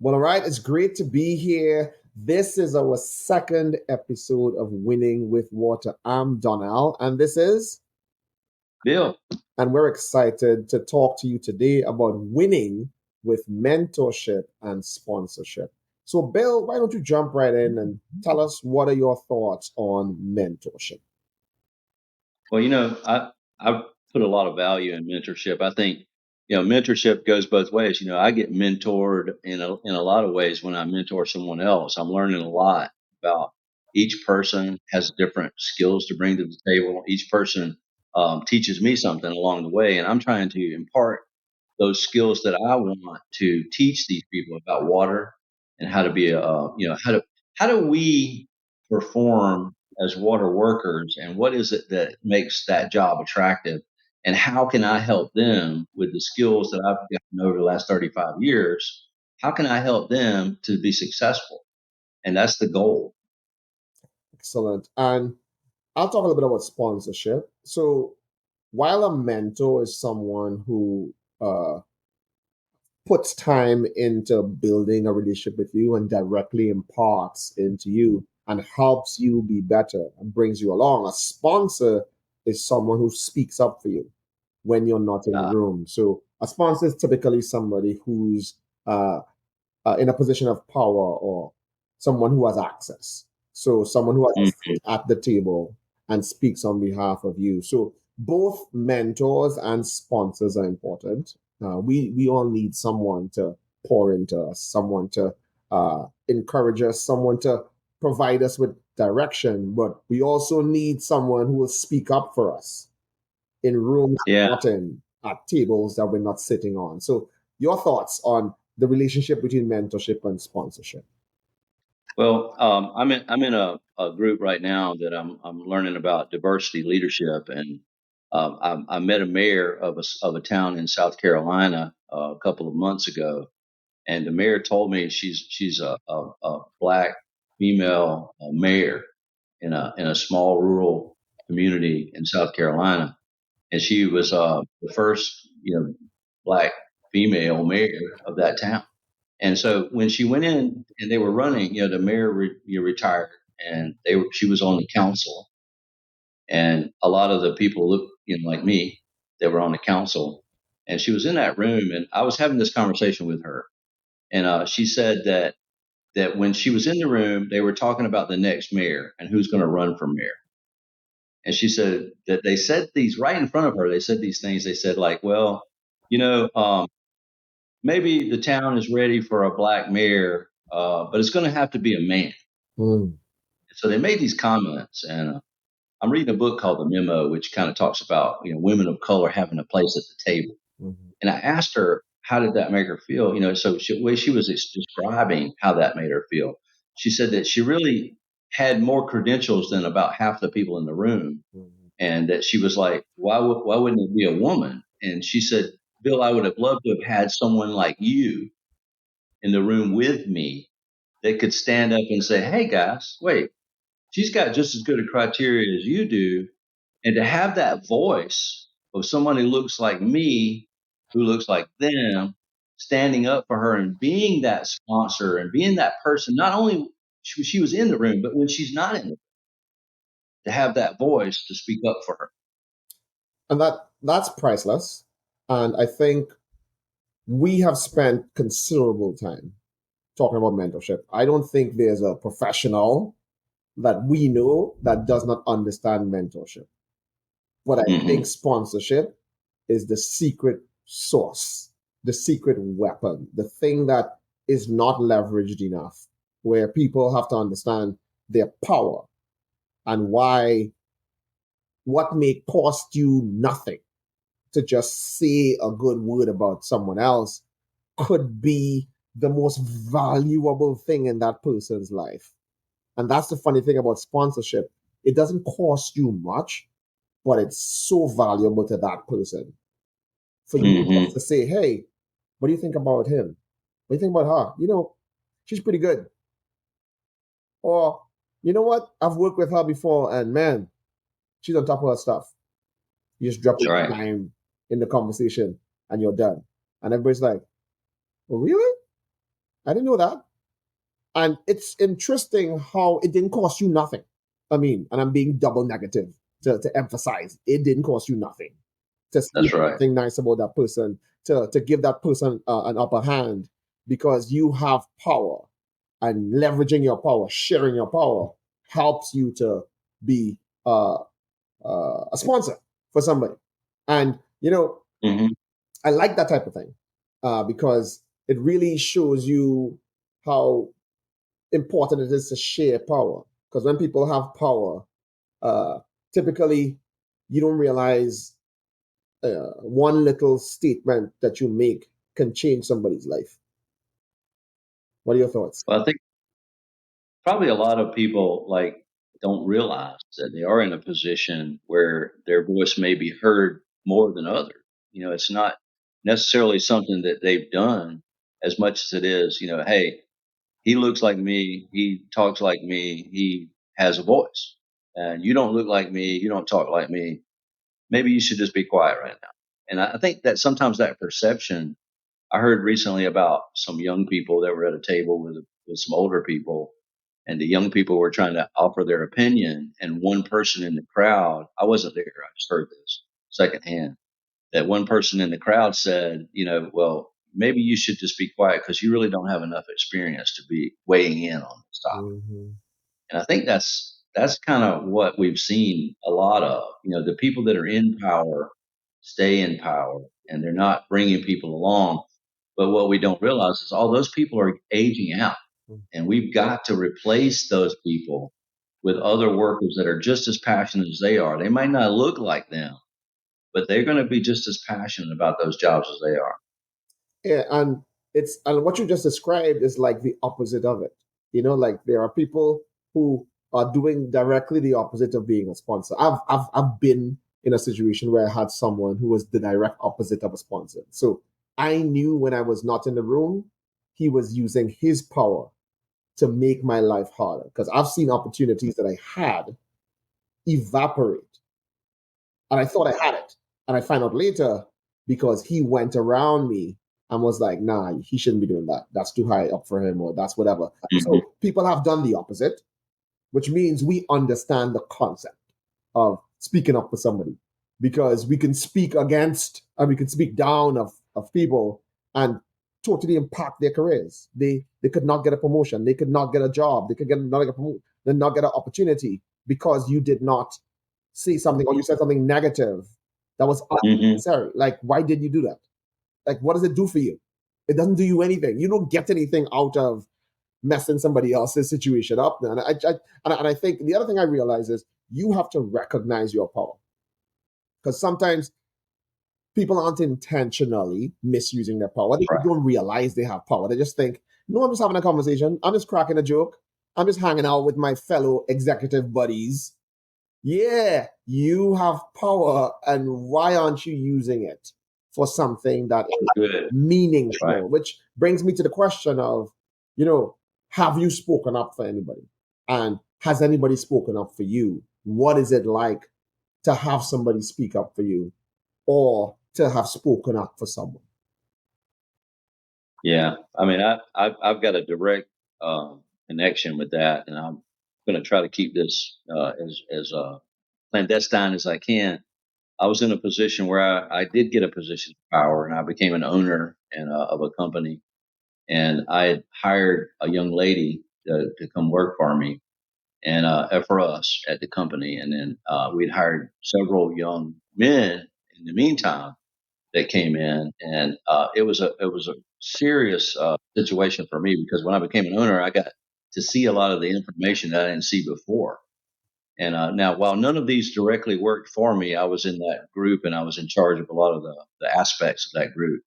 Well, all right, it's great to be here. This is our second episode of Winning with Water. I'm Donnell, and this is, Bill. and we're excited to talk to you today about winning with mentorship and sponsorship. So, Bill, why don't you jump right in and tell us what are your thoughts on mentorship? Well, I put a lot of value in mentorship. I think, mentorship goes both ways. I get mentored in a lot of ways when I mentor someone else. I'm learning a lot about each person has different skills to bring to the table. Each person teaches me something along the way, and I'm trying to impart those skills that I want to teach these people about water and how to be how do we perform as water workers, and what is it that makes that job attractive, and how can I help them with the skills that I've gotten over the last 35 years? How can I help them to be successful? And that's the goal. Excellent. And I'll talk a little bit about sponsorship. So, while a mentor is someone who puts time into building a relationship with you and directly imparts into you and helps you be better and brings you along. A sponsor is someone who speaks up for you when you're not in the Uh, room. So a sponsor is typically somebody who's in a position of power or someone who has access. So someone who has a mhm. seat at the table and speaks on behalf of you. So both mentors and sponsors are important. We all need someone to pour into us, someone to encourage us, someone to provide us with direction. But we also need someone who will speak up for us in rooms Yeah. we're not in, at tables that we're not sitting on. So your thoughts on the relationship between mentorship and sponsorship? Well, I'm in a group right now that I'm learning about diversity leadership, and I met a mayor of a town in South Carolina a couple of months ago, and the mayor told me she's a black female mayor in a small rural community in South Carolina, and she was the first black female mayor of that town. And so when she went in and they were running, the mayor retired, and she was on the council, and a lot of the people looked, like me, they were on the council, and she was in that room, and I was having this conversation with her, and she said that when she was in the room, they were talking about the next mayor and who's going to run for mayor, and she said that they said these right in front of her. They said these things. They said like, well, you know, um, maybe the town is ready for a black mayor, but it's going to have to be a man. Mm, So they made these comments, and I'm reading a book called The Memo, which kind of talks about women of color having a place at the table. mhm. And I asked her, how did that make her feel? So the way she was describing how that made her feel, she said that she really had more credentials than about half the people in the room, Mhm. and that she was like, why wouldn't it be a woman? And she said, Bill, I would have loved to have had someone like you in the room with me that could stand up and say, hey guys, wait, she's got just as good a criteria as you do. And to have that voice of someone who looks like me, who looks like them, standing up for her and being that sponsor and being that person, not only she was in the room, but when she's not in it, to have that voice to speak up for her. And that's priceless. And I think we have spent considerable time talking about mentorship. I don't think there's a professional that we know that does not understand mentorship. But I think Hmm. sponsorship is the secret sauce, the secret weapon, the thing that is not leveraged enough, where people have to understand their power and why what may cost you nothing to just say a good word about someone else could be the most valuable thing in that person's life. And that's the funny thing about sponsorship. It doesn't cost you much, but it's so valuable to that person. For you just Hmm. to say, hey, what do you think about him? What do you think about her? She's pretty good. Or, you know what? I've worked with her before and man, she's on top of her stuff. You just drop That's it right. time in the conversation and you're done. And everybody's like, oh, really? I didn't know that. And it's interesting how it didn't cost you nothing. I mean, and I'm being double negative to emphasize it didn't cost you nothing to see That's right. something nice about that person, to give that person an upper hand because you have power and leveraging your power, sharing your power helps you to be uh, a sponsor for somebody. And, Hmm. I like that type of thing because it really shows you how important it is to share power. Because when people have power, uh, typically you don't realize one little statement that you make can change somebody's life. What are your thoughts? Well, I think probably a lot of people like don't realize that they are in a position where their voice may be heard more than others. It's not necessarily something that they've done as much as it is, hey, he looks like me, he talks like me, he has a voice. And you don't look like me, you don't talk like me. Maybe you should just be quiet right now. And I think that sometimes that perception, I heard recently about some young people that were at a table with some older people, and the young people were trying to offer their opinion. And one person in the crowd, I wasn't there, I just heard this secondhand, that one person in the crowd said, well, maybe you should just be quiet because you really don't have enough experience to be weighing in on this topic. Mm-hmm. And I think that's kind of what we've seen a lot of. The people that are in power stay in power, and they're not bringing people along. But what we don't realize is all those people are aging out, and we've got to replace those people with other workers that are just as passionate as they are. They might not look like them, but they're going to be just as passionate about those jobs as they are. Yeah, and what you just described is like the opposite of it. Like there are people who are doing directly the opposite of being a sponsor. I've been in a situation where I had someone who was the direct opposite of a sponsor. So I knew when I was not in the room, he was using his power to make my life harder. Because I've seen opportunities that I had evaporate and I thought I had it. And I find out later because he went around me and was like, nah, he shouldn't be doing that. That's too high up for him, or that's whatever. Hmm. So people have done the opposite, which means we understand the concept of speaking up for somebody because we can speak against and we can speak down of people and totally impact their careers. They could not get a promotion, they could not get a job, they could not get a promotion, they not get an opportunity because you did not say something or you said something negative that was Hmm. unnecessary. Like, why did you do that? Like, what does it do for you? It doesn't do you anything. You don't get anything out of messing somebody else's situation up. And I think the other thing I realize is you have to recognize your power because sometimes people aren't intentionally misusing their power. They Right. don't realize they have power. They just think, no, I'm just having a conversation. I'm just cracking a joke. I'm just hanging out with my fellow executive buddies. Yeah, you have power, and why aren't you using it for something that is Good. That's right. meaningful? Which brings me to the question of, you know, have you spoken up for anybody? And has anybody spoken up for you? What is it like to have somebody speak up for you or to have spoken up for someone? Yeah. I mean, I've got a direct connection with that, and I'm going to try to keep this as clandestine as I can. I was in a position where I did get a position of power, and I became an owner of a company, and I had hired a young lady to come work for me and for us at the company, and then we'd hired several young men in the meantime that came in, and it was a serious situation for me because when I became an owner, I got to see a lot of the information that I didn't see before. And now, while none of these directly worked for me, I was in that group and I was in charge of a lot of the aspects of that group.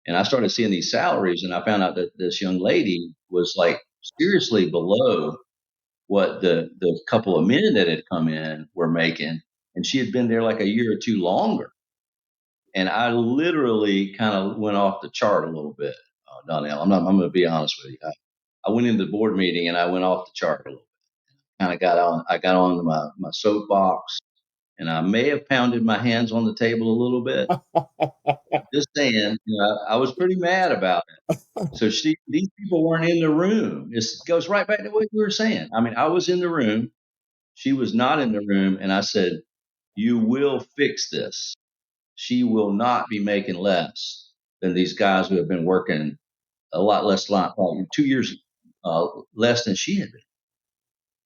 And I started seeing these salaries, and I found out that this young lady was like seriously below what the couple of men that had come in were making, and she had been there like a year or two longer. And I literally kind of went off the chart a little bit, Donnell. I'm going to be honest with you. I went into the board meeting and I went off the chart a little bit. Kind of got on. I got on my soapbox, and I may have pounded my hands on the table a little bit, just saying, I was pretty mad about it. So these people weren't in the room. It goes right back to what you were saying. I mean, I was in the room. She was not in the room. And I said, you will fix this. She will not be making less than these guys who have been working a lot less, probably 2 years less than she had been.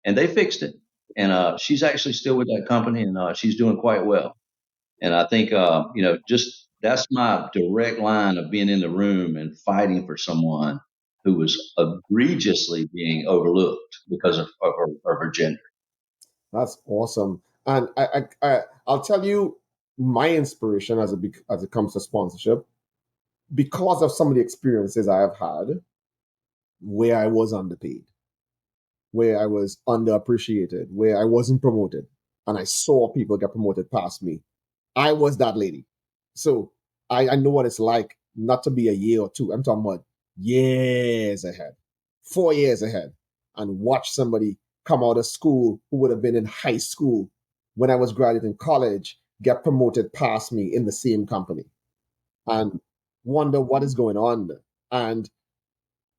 And they fixed it. And she's actually still with that company, and she's doing quite well. And I think, just that's my direct line of being in the room and fighting for someone who was egregiously being overlooked because of her gender. That's awesome. And I'll tell you my inspiration as it comes to sponsorship, because of some of the experiences I have had where I was underpaid, where I was underappreciated, where I wasn't promoted, and I saw people get promoted past me. I was that lady. So I know what it's like not to be a year or two. I'm talking about years ahead, 4 years ahead, and watch somebody come out of school who would have been in high school when I was graduating college get promoted past me in the same company and wonder what is going on. And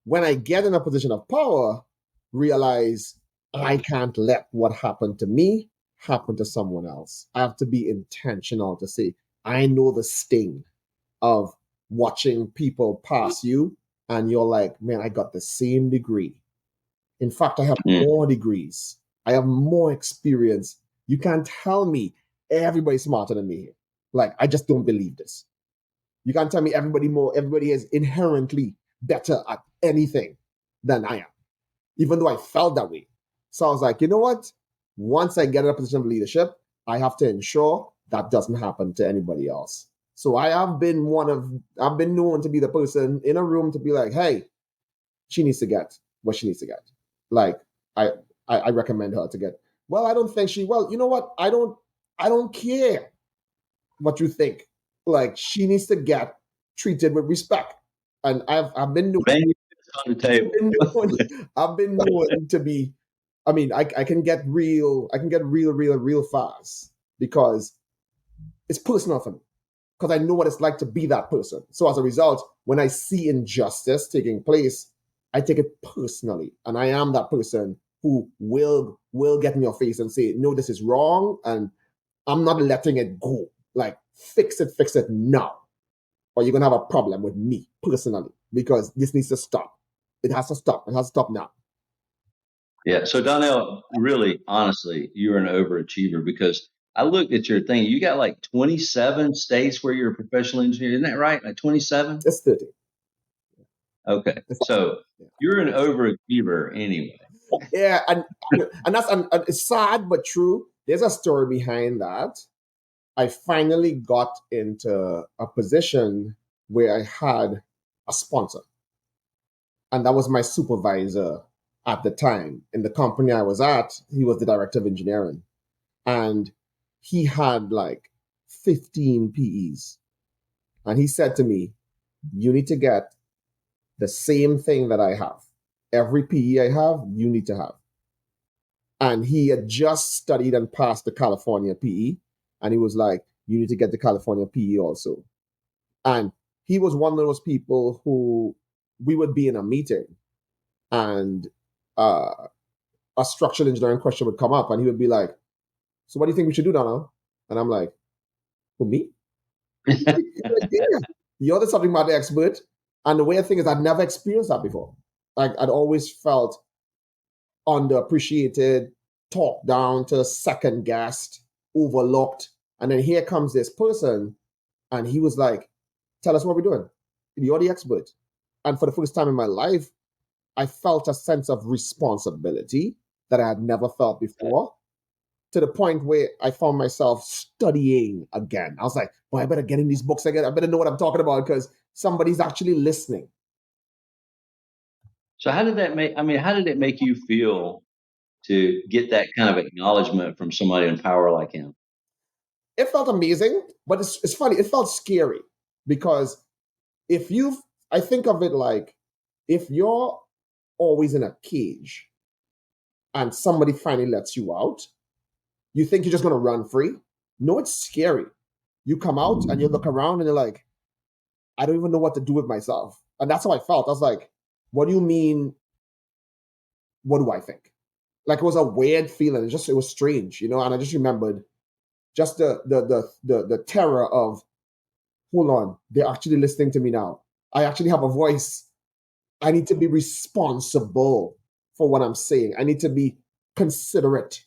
when I get in a position of power, realize I can't let what happened to me happen to someone else. I have to be intentional to say, I know the sting of watching people pass you, and you're like, man, I got the same degree. In fact, I have Mm. more degrees. I have more experience. You can't tell me everybody's smarter than me here. Like, I just don't believe this. You can't tell me everybody is inherently better at anything than I am, even though I felt that way. So I was like, you know what? Once I get in a position of leadership, I have to ensure that doesn't happen to anybody else. So I've been known to be the person in a room to be like, hey, she needs to get what she needs to get. Like, I I recommend her to get. Well, I don't think she. Well, you know what? I don't care what you think. Like, she needs to get treated with respect. And I've been known, Bang your fist on the table. I've been known to be. I mean, I can get real. I can get real fast because it's personal for me. Because I know what it's like to be that person. So as a result, when I see injustice taking place, I take it personally, and I am that person who will get in your face and say, no, this is wrong, and I'm not letting it go. Like, fix it now, or you're gonna have a problem with me personally, because this needs to stop. It has to stop. It has to stop now. Yeah. So Donnell, really, honestly, you're an overachiever because I looked at your thing. You got like 27 states where you're a professional engineer. Isn't that right? Like 27? It's 30. Okay. So you're an overachiever anyway. Yeah, and it's sad but true. There's a story behind that. I finally got into a position where I had a sponsor, and that was my supervisor at the time. In the company I was at, he was the director of engineering, and he had like 15 PEs. And he said to me, you need to get the same thing that I have. Every PE I have, you need to have. And he had just studied and passed the California PE. And he was like, you need to get the California PE also. And he was one of those people who we would be in a meeting, and uh, a structural engineering question would come up, and he would be like, so what do you think we should do, Donald? And I'm like, for me? He's like, yeah, you're the subject matter expert. And the weird thing is, I'd never experienced that before. Like, I'd always felt underappreciated, talked down to, second guessed, overlooked. And then here comes this person, and he was like, tell us what we're doing. You're the expert. And for the first time in my life, I felt a sense of responsibility that I had never felt before, to the point where I found myself studying again. I was like, boy, I better get in these books again. I better know what I'm talking about because somebody's actually listening. So how did that make, I mean, how did it make you feel to get that kind of acknowledgement from somebody in power like him? It felt amazing, but it's funny. It felt scary because if you've, I think of it like, if you're always in a cage and somebody finally lets you out, you think you're just going to run free. No, it's scary. You come out and you look around and you're like, I don't even know what to do with myself. And that's how I felt. I was like, what do you mean? What do I think? Like it was a weird feeling. It was strange, you know. And I just remembered just the terror of, hold on, they're actually listening to me now. I actually have a voice. I need to be responsible for what I'm saying. I need to be considerate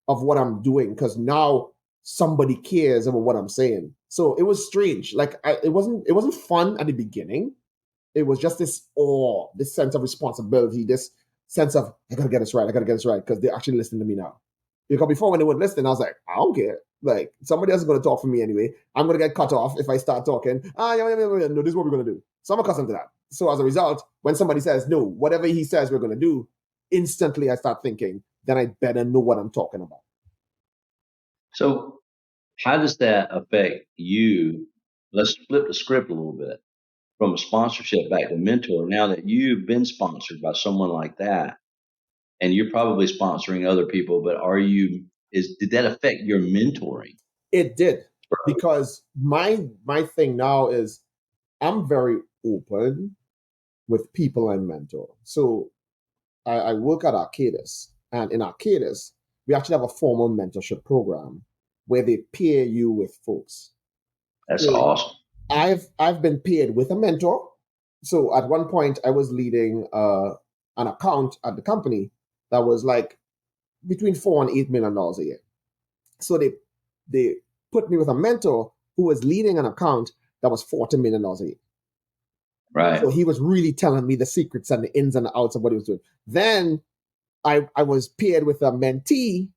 of what I'm doing because now somebody cares about what I'm saying. So it was strange. Like it wasn't fun at the beginning. It was just this awe, this sense of responsibility, this sense of I gotta get this right, I gotta get this right because they're actually listening to me now. Because before when they would listen, I was like, I don't care. Like somebody else is gonna talk for me anyway. I'm gonna get cut off if I start talking. Yeah, no, this is what we're gonna do. So I'm accustomed to that. So as a result, when somebody says no, whatever he says we're gonna do, instantly I start thinking, then I better know what I'm talking about. So how does that affect you? Let's flip the script a little bit from a sponsorship back to mentor. Now that you've been sponsored by someone like that, and you're probably sponsoring other people, but did that affect your mentoring? It did because my thing now is I'm very open with people I mentor. So I work at Arcadis, and in Arcadis, we actually have a formal mentorship program where they pair you with folks. That's So awesome. I've been paired with a mentor. So at one point, I was leading an account at the company that was like between $4 and $8 million a year. So they put me with a mentor who was leading an account that was $40 million a year. Right. So he was really telling me the secrets and the ins and the outs of what he was doing. Then I was paired with a mentee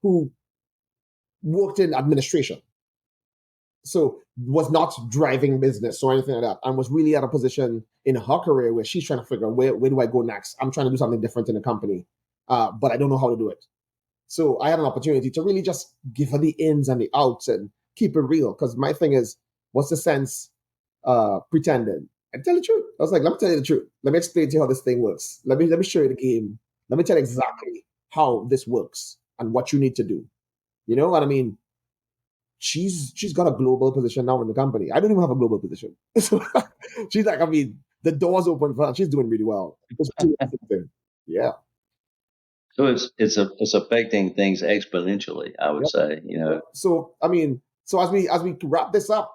who worked in administration. So was not driving business or anything like that, and was really at a position in her career where she's trying to figure out where do I go next. I'm trying to do something different in the company, but I don't know how to do it. So I had an opportunity to really just give her the ins and the outs and keep it real. Because my thing is, what's the sense pretending? And tell the truth. I was like, let me tell you the truth. Let me explain to you how this thing works. Let me show you the game. Let me tell you exactly how this works and what you need to do. You know what I mean? She's got a global position now in the company. I don't even have a global position. So she's like, I mean, the door's open for her. She's doing really well. Yeah. So it's affecting things exponentially, I would Yep. say. Yep. So I mean, so as we wrap this up,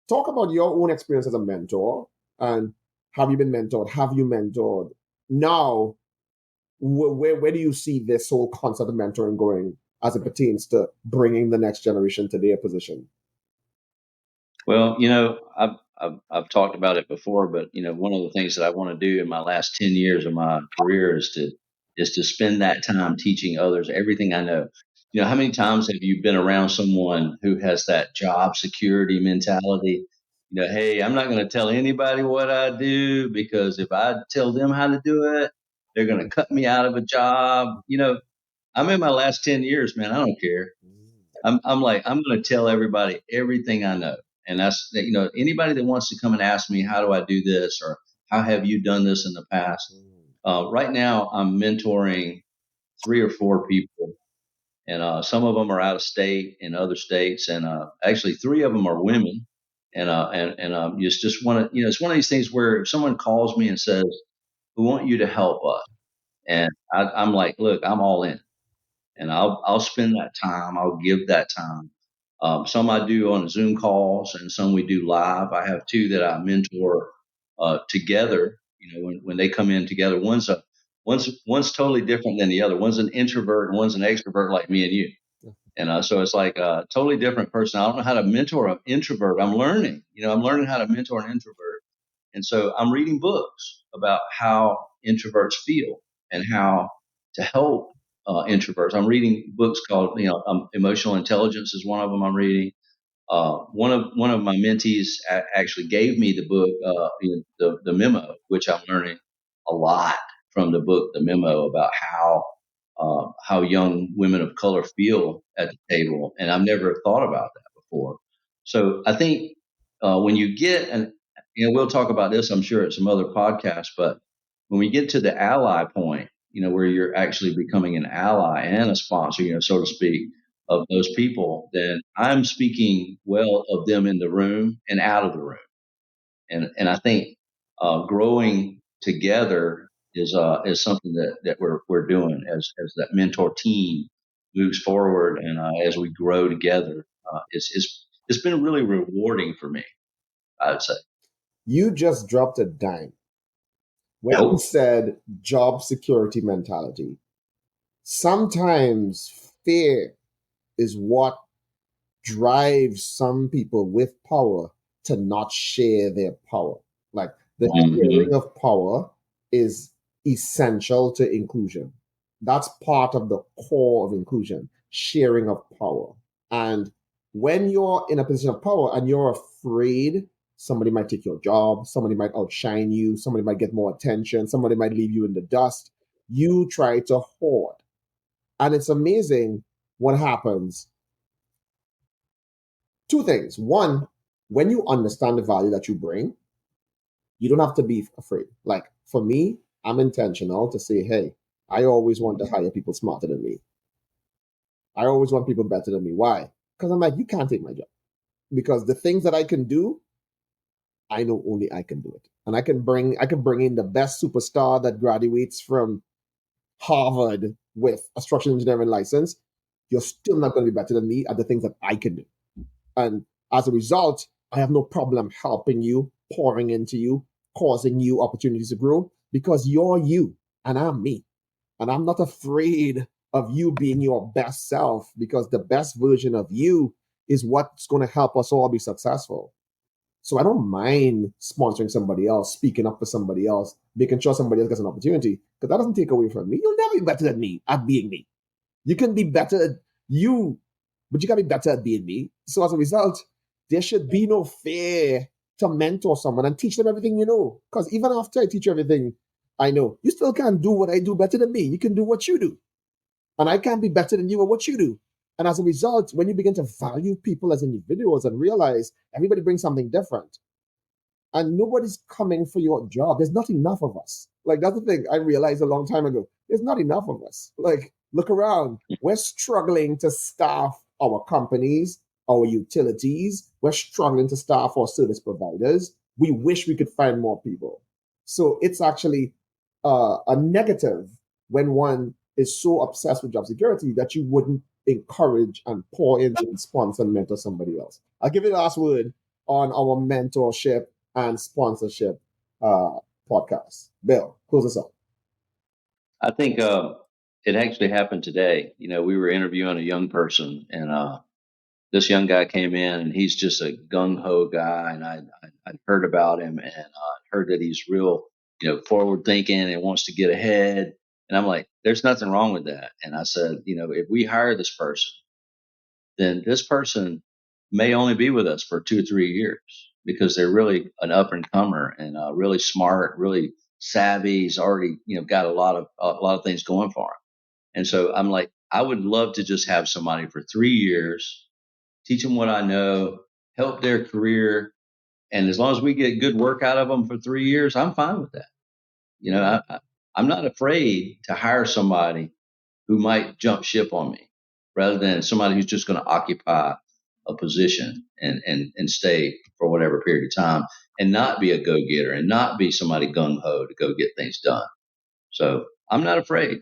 talk about your own experience as a mentor and have you been mentored? Have you mentored? Now, where do you see this whole concept of mentoring going as it pertains to bringing the next generation to their position? Well, I've talked about it before, but one of the things that I want to do in my last 10 years of my career is to spend that time teaching others everything I know. How many times have you been around someone who has that job security mentality? Hey, I'm not going to tell anybody what I do because if I tell them how to do it, they're going to cut me out of a job. I'm in my last 10 years, man. I don't care. I'm like, I'm going to tell everybody everything I know. And that's, anybody that wants to come and ask me, how do I do this? Or how have you done this in the past? Right now, I'm mentoring 3 or 4 people, and some of them are out of state in other states. And actually, 3 of them are women. And you just want to, it's one of these things where if someone calls me and says, we want you to help us. And I'm like, look, I'm all in and I'll spend that time. I'll give that time. Some I do on Zoom calls, and some we do live. I have two that I mentor together. When they come in together, one's totally different than the other. One's an introvert, and one's an extrovert, like me and you. And so it's like a totally different person. I don't know how to mentor an introvert. I'm learning. I'm learning how to mentor an introvert. And so I'm reading books about how introverts feel and how to help introverts. I'm reading books called, Emotional Intelligence is one of them I'm reading. One of my mentees actually gave me the book, the memo, which I'm learning a lot from the book, the memo, about how young women of color feel at the table, and I've never thought about that before. So I think when you get, and we'll talk about this, I'm sure, at some other podcasts, but when we get to the ally point, where you're actually becoming an ally and a sponsor, so to speak, of those people, then I'm speaking well of them in the room and out of the room. And I think growing together is something that we're doing as that mentor team moves forward, and as we grow together, it's been really rewarding for me, I would say. You just dropped a dime when you Yep. said job security mentality. Sometimes fear is what drives some people with power to not share their power. Like the sharing Hmm. of power is essential to inclusion. That's part of the core of inclusion, sharing of power. And when you're in a position of power and you're afraid somebody might take your job, somebody might outshine you, somebody might get more attention, somebody might leave you in the dust, you try to hoard. And it's amazing what happens. Two things. One, when you understand the value that you bring, you don't have to be afraid. Like for me, I'm intentional to say, hey, I always want to hire people smarter than me. I always want people better than me. Why? Because I'm like, you can't take my job. Because the things that I can do, I know only I can do it. And I can bring in the best superstar that graduates from Harvard with a structural engineering license. You're still not going to be better than me at the things that I can do. And as a result, I have no problem helping you, pouring into you, causing you opportunities to grow because you're you and I'm me. And I'm not afraid of you being your best self because the best version of you is what's going to help us all be successful. So I don't mind sponsoring somebody else, speaking up for somebody else, making sure somebody else gets an opportunity because that doesn't take away from me. You'll never be better than me at being me. You can be better at you, but you can be better at being me. So as a result, there should be no fear to mentor someone and teach them everything you know. Because even after I teach you everything I know, you still can't do what I do better than me. You can do what you do. And I can't be better than you at what you do. And as a result, when you begin to value people as individuals and realize everybody brings something different, and nobody's coming for your job. There's not enough of us. Like that's the thing I realized a long time ago. There's not enough of us. Like look around. We're struggling to staff our companies, our utilities. We're struggling to staff our service providers. We wish we could find more people. So it's actually a negative when one is so obsessed with job security that you wouldn't encourage and pour in and sponsor and mentor somebody else. I'll give you the last word on our mentorship and sponsorship uh, podcast. Bill, close us up. I think it actually happened today. You know, we were interviewing a young person, and this young guy came in, and he's just a gung ho guy, and I'd heard about him, and heard that he's real, forward thinking and wants to get ahead. And I'm like, there's nothing wrong with that. And I said, if we hire this person, then this person may only be with us for 2 or 3 years because they're really an up and comer and really smart, really savvy. He's already, got a lot of things going for him. And so I'm like, I would love to just have somebody for 3 years, teach them what I know, help their career. And as long as we get good work out of them for 3 years, I'm fine with that. I'm not afraid to hire somebody who might jump ship on me rather than somebody who's just going to occupy a position and stay for whatever period of time and not be a go-getter and not be somebody gung-ho to go get things done. So I'm not afraid.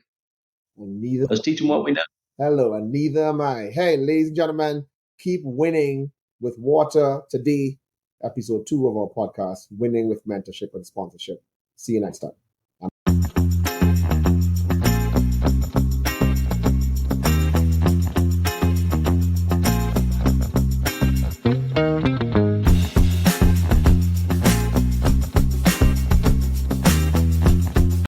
And neither, Let's teach them what we know. hello, and neither am I. Hey, ladies and gentlemen, keep winning with water today. Episode 2 of our podcast, Winning with Mentorship and Sponsorship. See you next time.